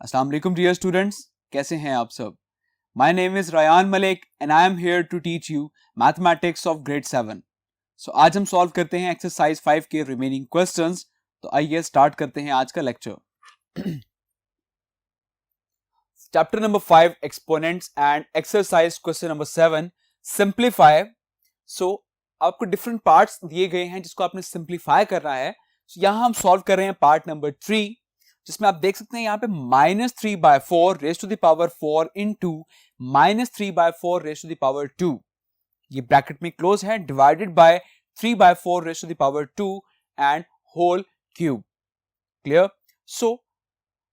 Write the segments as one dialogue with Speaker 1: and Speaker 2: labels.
Speaker 1: अस्सलाम वालेकुम dear students, कैसे हैं आप सब। My name is Ryan Malik and I am here to teach you mathematics of grade 7। So आज हम सॉल्व करते हैं एक्सरसाइज 5 के रिमेनिंग क्वेश्चंस। तो आइए स्टार्ट करते हैं आज का lecture. Chapter number 5 exponents and exercise question number 7 simplify. So आपको डिफरेंट पार्ट्स दिए गए हैं जिसको आपने सिंप्लीफाई करना है। यहां हम सॉल्व कर रहे हैं पार्ट नंबर 3, जिसमें आप देख सकते हैं यहाँ पे -3/4 raise to the power 4 into -3/4 raise to the power 2, ये ब्रैकेट में क्लोज है, divided by 3/4 raise to the power 2 and whole cube. Clear. So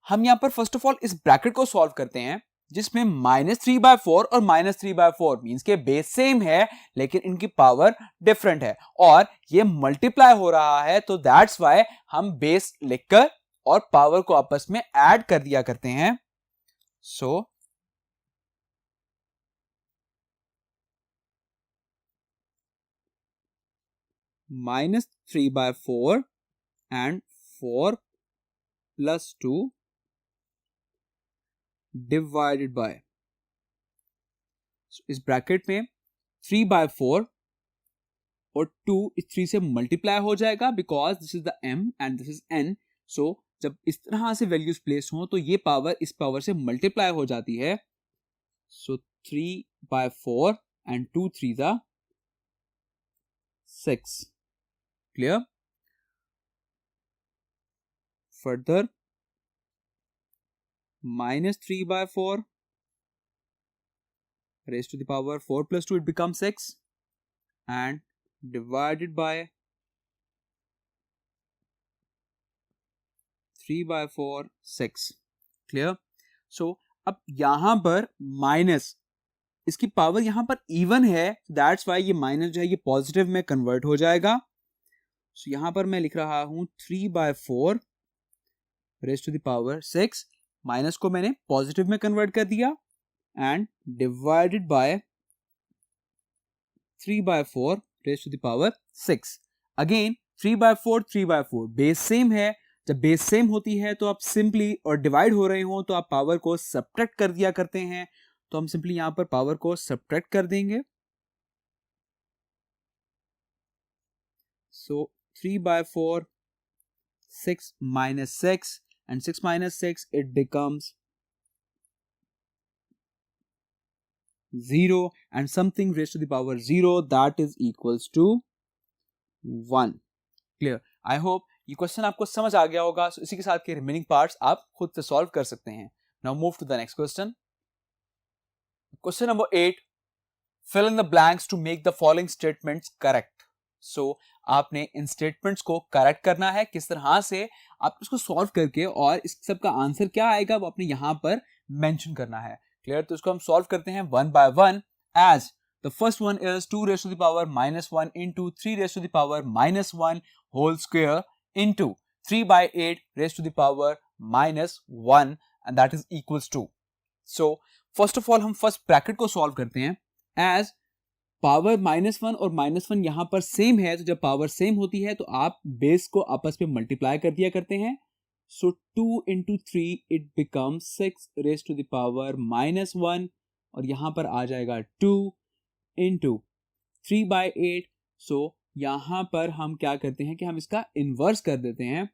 Speaker 1: हम यहां पर फर्स्ट ऑफ ऑल इस ब्रैकेट को सॉल्व करते हैं, जिसमें -3/4 और -3/4 मींस के बेस सेम है लेकिन इनकी पावर डिफरेंट है और ये मल्टीप्लाई हो रहा है, तो दैट्स व्हाई हम बेस लिखकर और पावर को आपस में ऐड कर दिया करते हैं। सो -3/4 एंड 4 + 2 डिवाइडेड बाय, इस ब्रैकेट में 3/4 और 2 इस 3 से मल्टीप्लाई हो जाएगा because this is the m and this is n। सो जब इस तरह से वैल्यूज प्लेस हो तो ये पावर इस पावर से मल्टीप्लाई हो जाती है। सो 3/4 एंड 2 3 ज़ा 6। Clear. Further -3/4 raised to the power 4 + 2, it becomes 6 and divided by 3/4 6। Clear. सो अब यहां पर माइनस, इसकी पावर यहां पर इवन है, दैट्स वाई ये माइनस जो है ये पॉजिटिव में कन्वर्ट हो जाएगा। सो यहां पर मैं लिख रहा हूं 3/4 raise to the power 6, minus को मैंने पॉजिटिव में कन्वर्ट कर दिया and divided by 3/4 raise to the power 6। Again 3/4 3/4 base same है, जब बेस सेम होती है तो आप सिंपली, और डिवाइड हो रहे हो तो आप पावर को सब्ट्रैक्ट कर दिया करते हैं। तो हम सिंपली यहां पर पावर को सब्ट्रैक्ट कर देंगे। सो 3/4 6 - 6 and 6 - 6, it becomes 0 and something raised to the power 0, that is equals to 1। Clear. I hope ये क्वेश्चन आपको समझ आ गया होगा। इसी के साथ के रिमेनिंग पार्ट्स आप खुद से सॉल्व कर सकते हैं। Now move to the next question. Question number 8, fill in the blanks to make the following statements correct. So आपने इन स्टेटमेंट्स को करेक्ट करना है। किस तरह से आप इसको सॉल्व करके, और इस सब का आंसर क्या आएगा वो आपने यहां पर मेंशन करना है। क्लियर। तो इसको हम सॉल्व करते हैं one by one. As the first one is 2 raised to the power -1 into 3 raised to the power -1 whole square into 3/8 raised to the power -1 and that is equals to। so first of all हम first bracket को solve करते हैं। As power -1 और -1 यहां पर same है, तो जब पावर सेम होती है तो आप बेस को आपस में मल्टीप्लाई कर दिया करते हैं। सो 2 into 3 it becomes 6 raised to the power -1 और यहां पर आ जाएगा 2 into 3/8। सो यहां पर हम क्या करते हैं कि हम इसका इनवर्स कर देते हैं।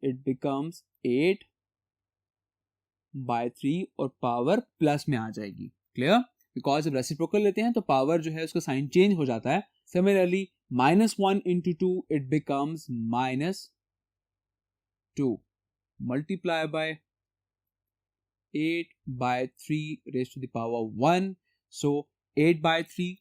Speaker 1: इट बिकम्स 8/3 और पावर प्लस में आ जाएगी। क्लियर। बिकॉज जब रेसिप्रोकल लेते हैं तो पावर जो है उसका साइन चेंज हो जाता है। Similarly -1 into 2 it becomes -2 multiply by 8/3 raised to the power 1। so 8/3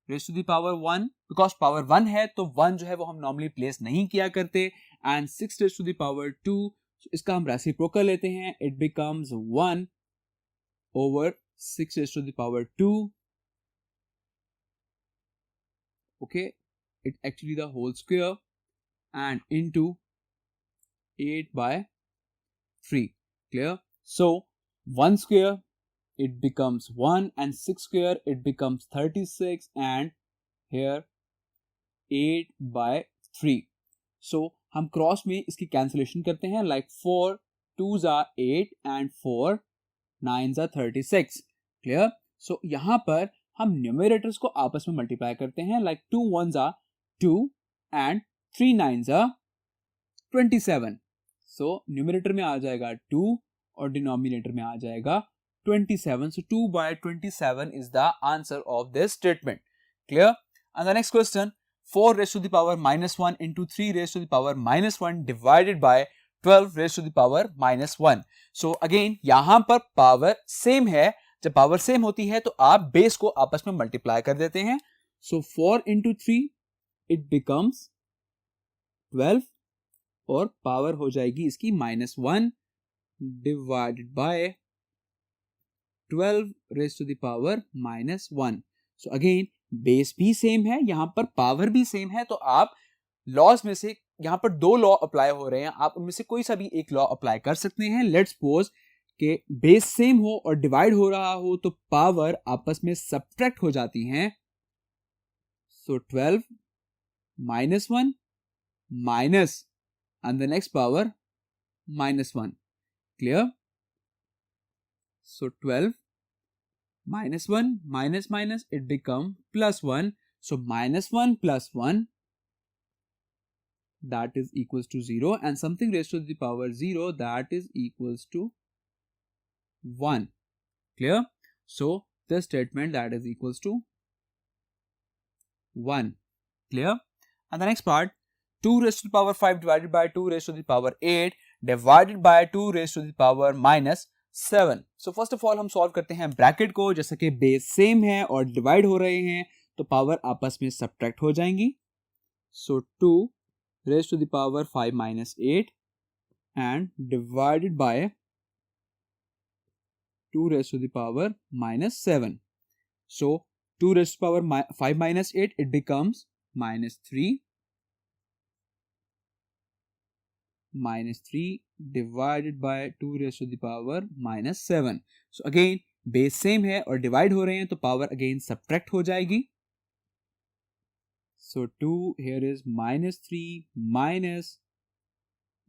Speaker 1: raised to the power 1, because power 1 है तो 1 जो है वो हम नॉर्मली प्लेस नहीं किया करते। And 6 raised to the power 2, इसका हम रेसिप्रोकल लेते हैं। It becomes 1/6 raised to the power 2। okay, it actually the whole square and into 8/3। clear। so 1 square it becomes 1 and 6 square it becomes 36 and here 8/3। so हम cross में इसकी cancellation करते हैं, like 4 2s are 8 and 4 9s are 36. Clear? So यहाँ पर हम numerators को आपस में मल्टीप्लाई करते हैं, like 2 1s are 2 and 3 9s are 27. So numerator में आ जाएगा 2 और डिनोमिनेटर में आ जाएगा 27. So 2 by 27 is the answer of this statement. Clear? And the next question, 4 raised to the power minus 1 into 3 raised to the power minus 1 divided by 12 raised to the power minus 1. So again यहाँ पर power same है. जब power same होती है तो आप base को आपस में मल्टीप्लाई कर देते हैं. So 4 into 3 it becomes 12 और पावर हो जाएगी इसकी minus 1 divided by 12 raised to the power minus 1. So again base भी सेम है, यहां पर पावर भी सेम है, तो आप लॉज में से यहां पर दो लॉ अप्लाई हो रहे हैं, आप उनमें से कोई सा भी एक लॉ अप्लाई कर सकते हैं. लेट्स सपोज कि बेस सेम हो और डिवाइड हो रहा हो तो पावर आपस में सब्ट्रैक्ट हो जाती हैं. सो 12 minus 1 minus and the next power minus 1. Clear? So 12 minus 1 minus minus it become plus 1. So minus 1 plus 1 that is equals to 0 and something raised to the power 0 that is equals to 1. Clear? So the statement that is equals to 1. Clear? And the next part, 2 raised to the power 5 divided by 2 raised to the power 8 divided by 2 raised to the power minus 7. So first of all हम solve करते हैं bracket को. जैसे कि base same है और divide हो रहे हैं तो पावर आपस में सब्ट्रैक्ट हो जाएंगी. So 2 raised to the power 5 minus 8 and divided by 2 raised to the power minus 7. So 2 raised to the power 5 minus 8 it becomes minus 3 divided by 2 raised to the power minus 7. So again base same है और divide हो रहे हैं तो power again subtract हो जाएगी. So 2 here is minus 3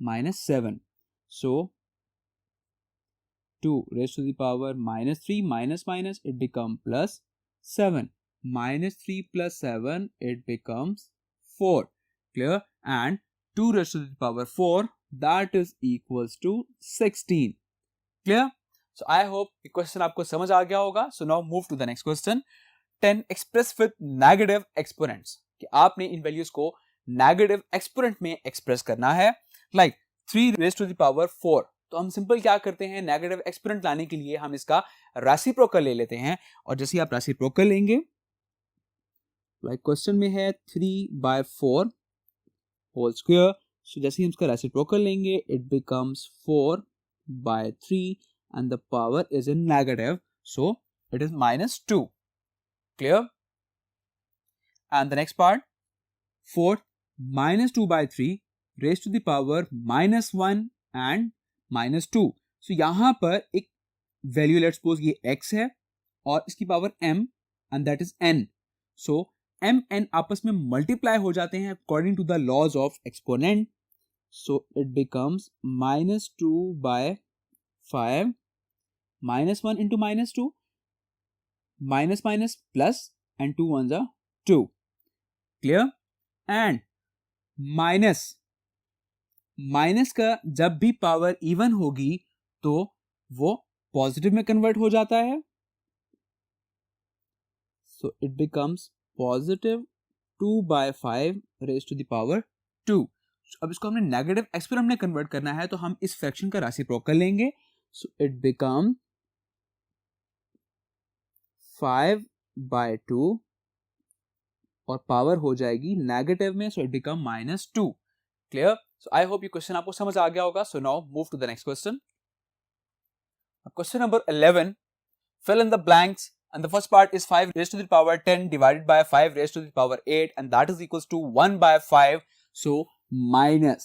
Speaker 1: minus 7. So 2 raised to the power minus 3 minus minus it becomes plus 7. Minus 3 plus 7 it becomes 4. Clear? And 2 raised to the power 4 that is equals to 16. Clear? So I hope the question आपको समझ आ गया होगा. So now move to the next question. 10 express with negative exponents. कि आपने इन values को negative exponent में express करना है. Like 3 raised to the power 4. तो हम सिंपल क्या करते हैं, नेगेटिव एक्सपोनेंट लाने के लिए हम इसका रेसिप्रोकल ले लेते हैं. और जैसे आप रेसिप्रोकल लेंगे, लाइक क्वेश्चन में है 3/4 होल स्क्वायर. सो जैसे ही हम इसका रेसिप्रोकल लेंगे it becomes 4/3 and the power is in negative, so it is minus 2. Clear? And the next part, 4 minus 2/3 raised to the power minus 1 and minus 2. So यहाँ पर एक value let's suppose ये x है और इसकी power m and that is n. So m n आपस में multiply हो जाते हैं according to the laws of exponent. So it becomes minus 2/5 minus 1 into minus 2 minus minus plus and 2 ones are 2. Clear? And minus का जब भी power even होगी तो वो पॉजिटिव में कन्वर्ट हो जाता है. So it becomes positive 2/5 raised to the power 2. अब इसको हमने नेगेटिव एक्सपोनेंट में कन्वर्ट करना है तो हम इस फ्रैक्शन का रेसिप्रोकल लेंगे. So it becomes 5/2 और पावर हो जाएगी नेगेटिव में. So it become minus 2. Clear? So I hope ये क्वेश्चन आपको समझ आ गया होगा. So now move to the next question. Question number 11. Fill in the blanks. And the first part is 5 raised to the power 10 divided by 5 raised to the power 8 and that is equals to 1/5. So minus.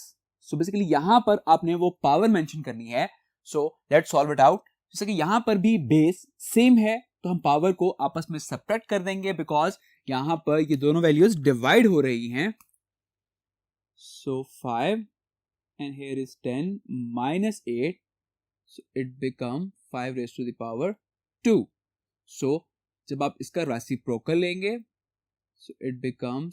Speaker 1: So basically यहाँ पर आपने वो power mention करनी है. So let's solve it out. जैसे कि यहाँ पर भी बेस सेम है तो हम पावर को आपस में सब्ट्रैक्ट कर देंगे बिकॉज यहाँ पर ये दोनों वैल्यूज डिवाइड हो रही हैं. So 5 and here is 10 minus 8 so it become 5 raised to the power 2. so जब आप इसका रेसिप्रोकल लेंगे so it becomes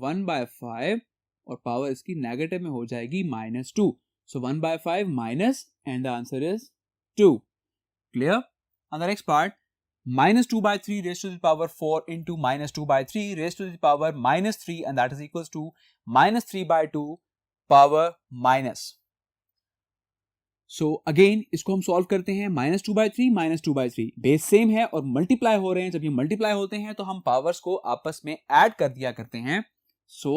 Speaker 1: 1 by 5 और पावर इसकी नेगेटिव में हो जाएगी -2. so 1 by 5 minus and the answer is 2. Clear? On the next part, -2 by 3 raised to the power 4 into -2 by 3 raised to the power -3 and that is equals to -3 by 2 power minus. So again इसको हम solve करते हैं -2 by 3 -2 by 3 base same है और multiply हो रहे हैं. जब ये मल्टीप्लाई होते हैं तो हम पावर्स को आपस में ऐड कर दिया करते हैं. So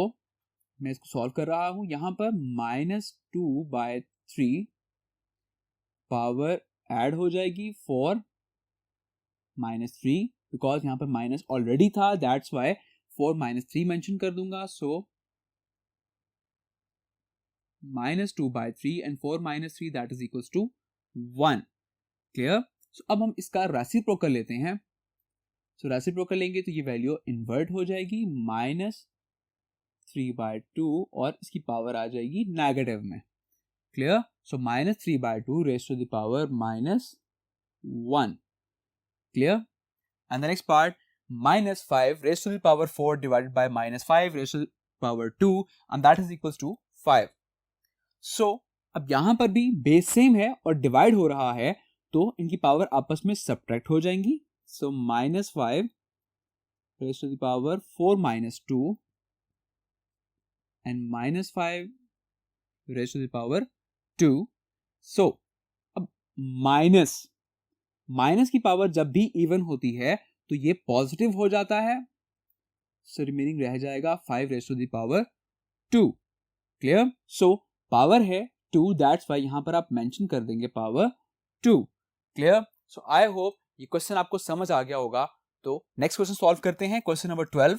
Speaker 1: मैं इसको सॉल्व कर रहा हूं. यहां पर -2 by 3 पावर ऐड हो जाएगी 4 -3 बिकॉज यहां पर माइनस ऑलरेडी था. दैट्स वाई 4 -3 मेंशन कर दूंगा. सो -2 by 3 and 4 -3 that is equals to 1. Clear? सो अब हम इसका रेसिप्रोकल लेते हैं. सो रेसिप्रोकल लेंगे तो ये वैल्यू इन्वर्ट हो जाएगी -3 by 2 और इसकी पावर आ जाएगी नेगेटिव में. Clear? So -3 by 2 raised to the power -1. Clear? And the next part, -5 raised to the power 4 divided by -5 raised to the power 2 and that is equals to 5. So, अब यहां पर भी base same है और divide हो रहा है तो इनकी पावर आपस में सब्ट्रैक्ट हो जाएंगी. So, -5 raised to the power 4 -2 and -5 raised to the power 2. So, अब माइनस की पावर जब भी इवन होती है तो ये पॉजिटिव हो जाता है. सो रिमेनिंग रह जाएगा 5 raised to the power 2. Clear? So power है 2. दैट्स वाई यहां पर आप मेंशन कर देंगे power 2. Clear? So I hope ये क्वेश्चन आपको समझ आ गया होगा. तो नेक्स्ट क्वेश्चन सॉल्व करते हैं. Question number 12.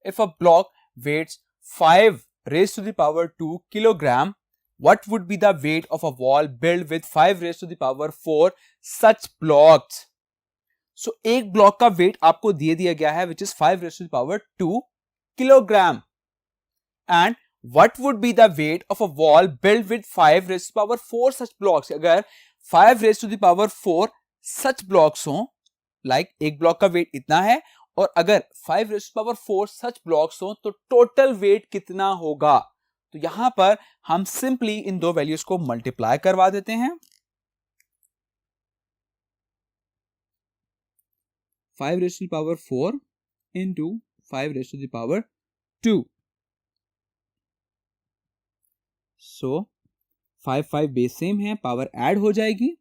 Speaker 1: If a block weights 5 raised to the power 2 kilogram, what would be the weight of a wall built with 5 raised to the power 4 such blocks? So एक block का wait आपको दे दिया गया है which is 5 raised to the power 2 kilogram. And what would be the weight of a wall built with 5 raised to the power 4 such blocks? अगर 5 raised to the power 4 such blocks हो, like एक block का wait इतना है और अगर 5 raised to the power 4 such blocks हो तो टोटल वेट कितना होगा? तो यहां पर हम सिंपली इन दो वैल्यूज को मल्टीप्लाई करवा देते हैं. 5 raised to the power 4 into 5 raised to the power 2. So 5 base same है, पावर ऐड हो जाएगी.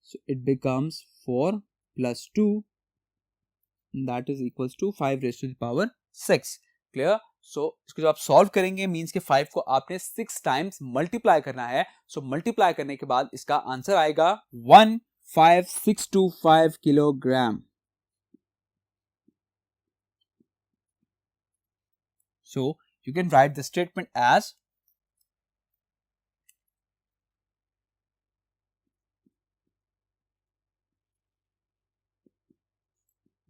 Speaker 1: So it becomes 4 plus 2 that is equals to 5 raised to the power 6. Clear? सो इसको जब आप सॉल्व करेंगे मींस के 5 को आपने 6 टाइम्स मल्टीप्लाई करना है. सो मल्टीप्लाई करने के बाद इसका आंसर आएगा 15625 kilogram. So you can write the statement as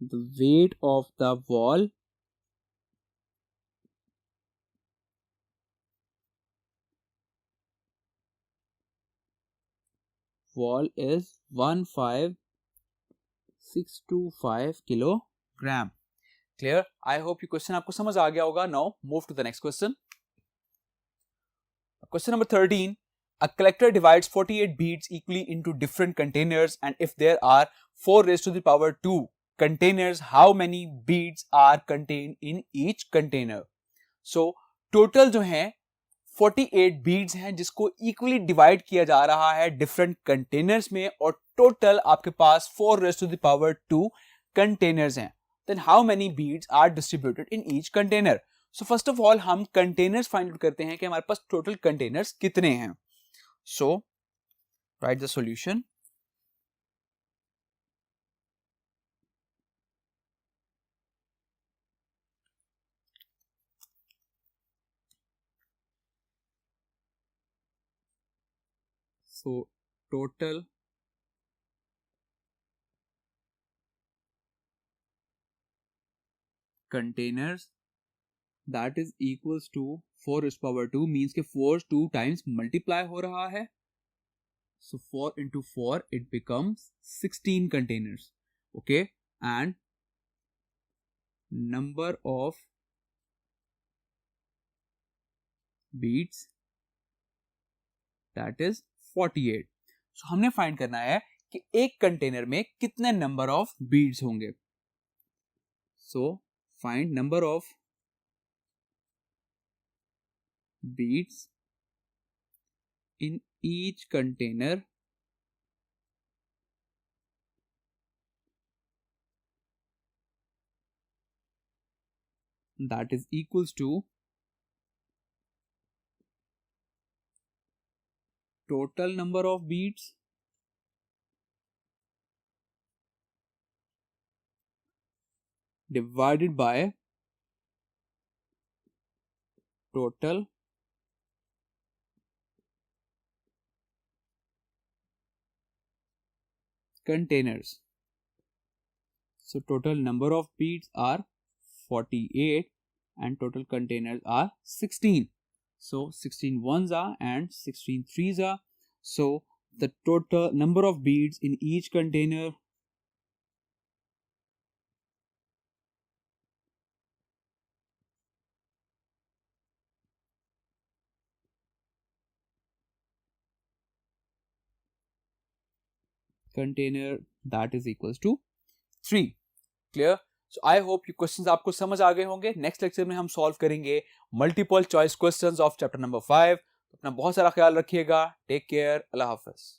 Speaker 1: the weight of the wall is 15625 kilogram. Clear? I hope ये क्वेश्चन आपको समझ आ गया होगा. Now move to the next question. Question number 13. A collector divides 48 beads equally into different containers and if there are 4 raised to the power 2 containers, how many beads are contained in each container? So total जो है 48 beads हैं जिसको equally divide किया जा रहा है different containers में और टोटल आपके पास 4 raised to the power 2 containers हैं. Then how many beads are distributed in each container? So first of all हम कंटेनर्स फाइंड आउट करते हैं कि हमारे पास टोटल कंटेनर्स कितने हैं. So write the solution. So total containers that is equals to 4 raised to power 2 means के 4 2 times multiply हो रहा है. So 4 into 4, it becomes 16 containers. Okay, and number of beads, that is 48. So हमने find करना है कि एक container में कितने नंबर ऑफ बीड्स होंगे. So find number of beads in each container that is equals to total number of beads divided by total containers. So total number of beads are 48 and total containers are 16. So 16 ones are and 16 threes are. So the total number of beads in each container that is equals to 3. Clear? So I hope you questions आपको समझ आ गए होंगे. Next lecture में हम solve करेंगे multiple choice questions of chapter number 5. अपना बहुत सारा ख्याल रखिएगा. Take care. अल्लाह हाफिज.